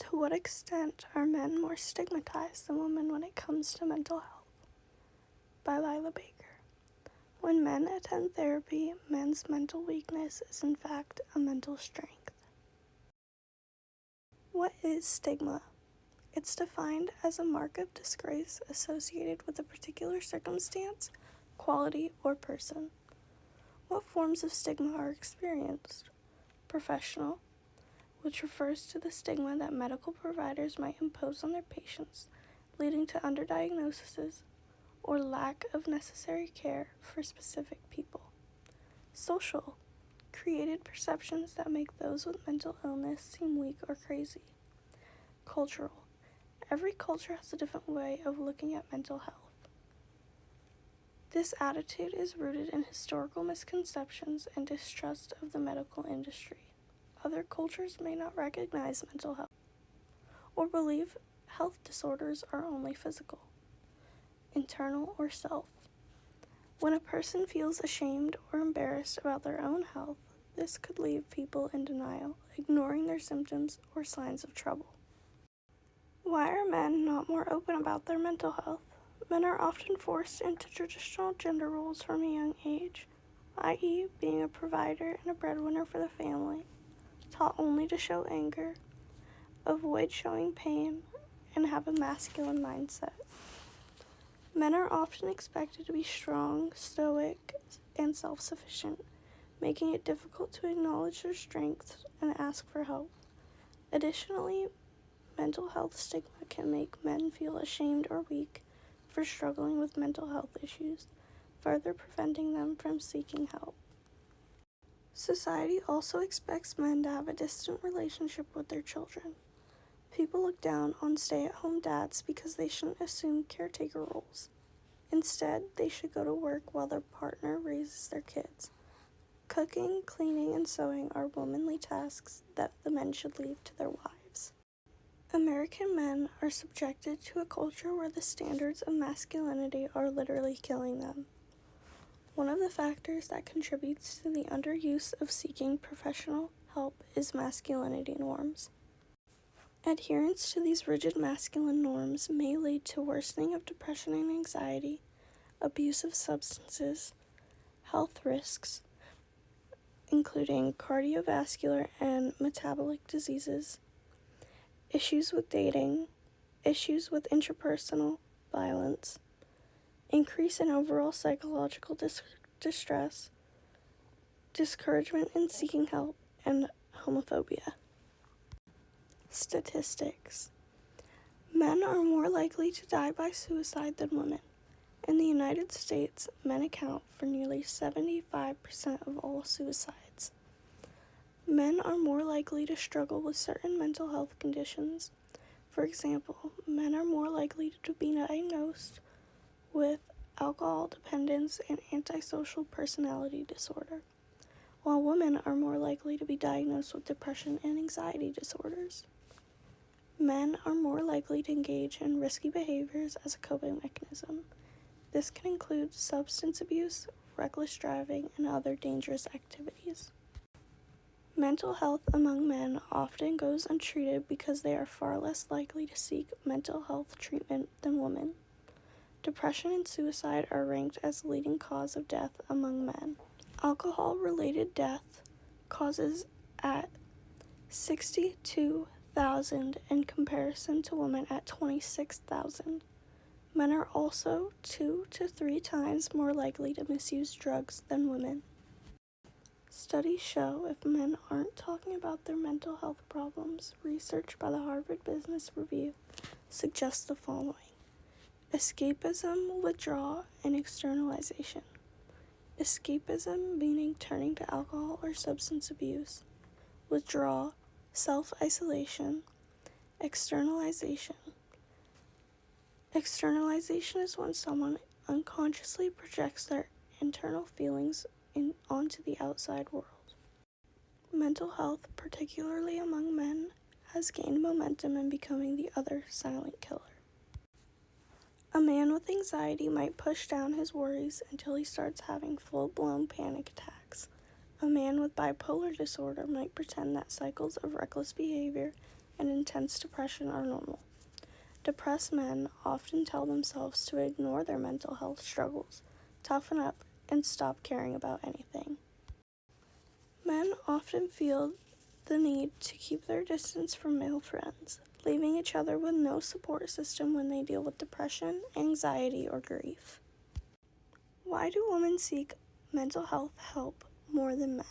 To what extent are men more stigmatized than women when it comes to mental health? By Lila Baker. When men attend therapy, men's mental weakness is in fact a mental strength. What is stigma? It's defined as a mark of disgrace associated with a particular circumstance, quality, or person. What forms of stigma are experienced? Professional, which refers to the stigma that medical providers might impose on their patients, leading to underdiagnoses or lack of necessary care for specific people. Social, created perceptions that make those with mental illness seem weak or crazy. Cultural, every culture has a different way of looking at mental health. This attitude is rooted in historical misconceptions and distrust of the medical industry. Other cultures may not recognize mental health or believe health disorders are only physical, internal, or self. When a person feels ashamed or embarrassed about their own health, this could leave people in denial, ignoring their symptoms or signs of trouble. Why are men not more open about their mental health? Men are often forced into traditional gender roles from a young age, i.e., being a provider and a breadwinner for the family, taught only to show anger, avoid showing pain, and have a masculine mindset. Men are often expected to be strong, stoic, and self-sufficient, making it difficult to acknowledge their strengths and ask for help. Additionally, mental health stigma can make men feel ashamed or weak for struggling with mental health issues, further preventing them from seeking help. Society also expects men to have a distant relationship with their children. People look down on stay-at-home dads because they shouldn't assume caretaker roles. Instead, they should go to work while their partner raises their kids. Cooking, cleaning, and sewing are womanly tasks that the men should leave to their wives. American men are subjected to a culture where the standards of masculinity are literally killing them. One of the factors that contributes to the underuse of seeking professional help is masculinity norms. Adherence to these rigid masculine norms may lead to worsening of depression and anxiety, abuse of substances, health risks, including cardiovascular and metabolic diseases, issues with dating, issues with interpersonal violence, increase in overall psychological distress, discouragement in seeking help, and homophobia. Statistics. Men are more likely to die by suicide than women. In the United States, men account for nearly 75% of all suicides. Men are more likely to struggle with certain mental health conditions. For example, men are more likely to be diagnosed with alcohol dependence and antisocial personality disorder, while women are more likely to be diagnosed with depression and anxiety disorders. Men are more likely to engage in risky behaviors as a coping mechanism. This can include substance abuse, reckless driving, and other dangerous activities. Mental health among men often goes untreated because they are far less likely to seek mental health treatment than women. Depression and suicide are ranked as the leading cause of death among men. Alcohol-related death causes at 62,000 in comparison to women at 26,000. Men are also 2 to 3 times more likely to misuse drugs than women. Studies show if men aren't talking about their mental health problems, research by the Harvard Business Review suggests the following: escapism, withdrawal, and externalization. Escapism meaning turning to alcohol or substance abuse. Withdrawal, self-isolation. Externalization. Externalization is when someone unconsciously projects their internal feelings onto the outside world. Mental health, particularly among men, has gained momentum in becoming the other silent killer. A man with anxiety might push down his worries until he starts having full-blown panic attacks. A man with bipolar disorder might pretend that cycles of reckless behavior and intense depression are normal. Depressed men often tell themselves to ignore their mental health struggles, toughen up, and stop caring about anything. Men often feel the need to keep their distance from male friends, leaving each other with no support system when they deal with depression, anxiety, or grief. Why do women seek mental health help more than men?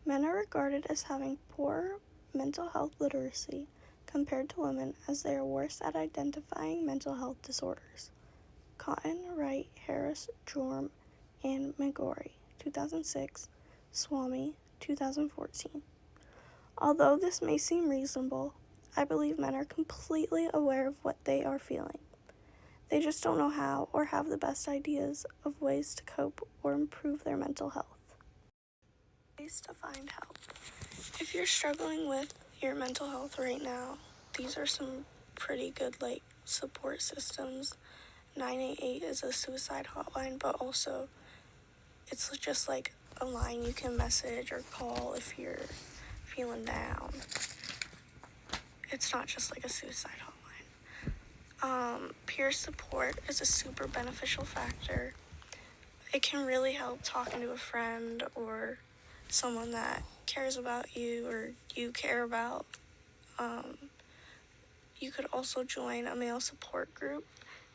Men are regarded as having poor mental health literacy compared to women, as they are worse at identifying mental health disorders. Cotton, Wright, Harris, Jorm, and McGorry, 2006, Swami, 2014. Although this may seem reasonable, I believe men are completely aware of what they are feeling. They just don't know how or have the best ideas of ways to cope or improve their mental health. Ways to find help. If you're struggling with your mental health right now, these are some pretty good support systems. 988 is a suicide hotline, but also it's just a line you can message or call if you're feeling down. It's not just a suicide hotline. Peer support is a super beneficial factor. It can really help talking to a friend or someone that cares about you or you care about. You could also join a male support group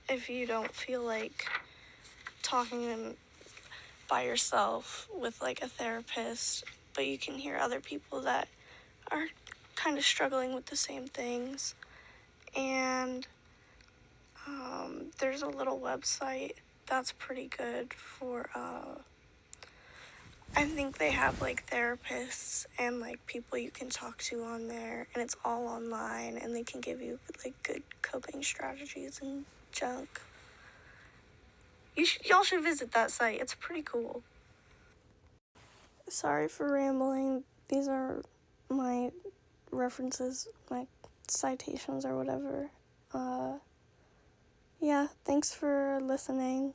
if you don't feel like talking by yourself with a therapist, but you can hear other people that are kind of struggling with the same things. And there's a little website that's pretty good for I think they have therapists and people you can talk to on there, and it's all online, and they can give you good coping strategies and junk. Y'all should visit that site. It's pretty cool. Sorry for rambling. These are my references, my citations or whatever. Yeah, thanks for listening.